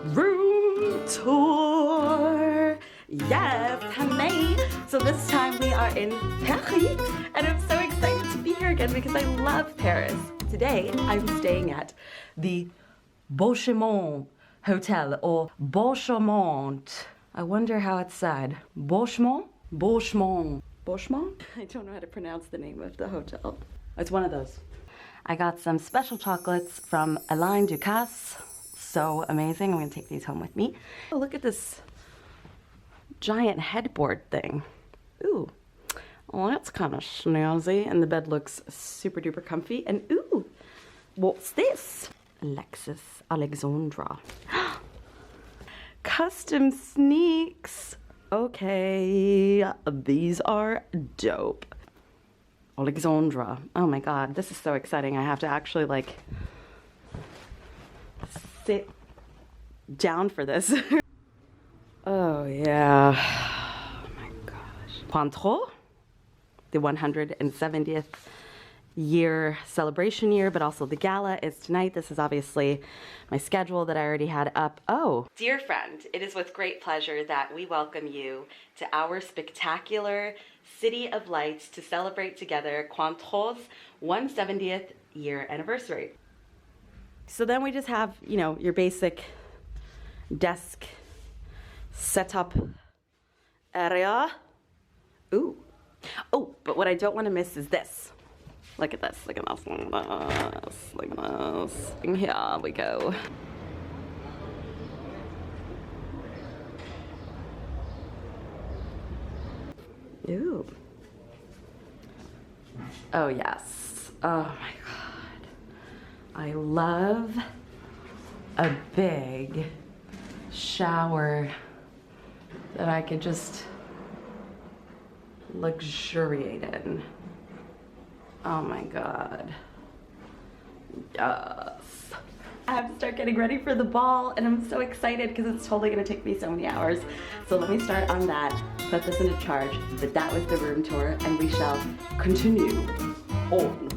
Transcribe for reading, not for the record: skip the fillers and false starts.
room tour. Yes, honey. So this time we are in Paris, and I'm so excited to be here again because I love Paris. Today I'm staying at the Bachaumont Hotel, or Bachaumont. I wonder how it's said. Bachaumont? Bachaumont. Bachaumont? I don't know how to pronounce the name of the hotel. It's one of those. I got some special chocolates from Alain Ducasse. So amazing. I'm gonna take these home with me. Oh, look at this giant headboard thing. Ooh, well, that's kind of snazzy. And the bed looks super duper comfy. And ooh, what's this? Alexandra. Custom sneaks. Okay, these are dope. Alexandra. Oh my God, this is so exciting. I have to actually like sit down for this. Oh yeah. Oh my gosh. Pointreau, the 170th year celebration year, but also the gala is tonight. This is obviously my schedule that I already had up. Oh, dear friend, it is with great pleasure that we welcome you to our spectacular City of Lights to celebrate together Pointreau's 170th year anniversary. So then we just have, you know, your basic desk setup area. Ooh. Oh, but what I don't want to miss is this. Look at this, look at this, look at this, look at this. And here we go. Ooh. Oh yes. Oh my God. I love a big shower that I could just luxuriate in. Oh my God. Yes. I have to start getting ready for the ball, and I'm so excited because it's totally gonna take me so many hours. So let me start on that, put this into charge. But that was the room tour, and we shall continue on.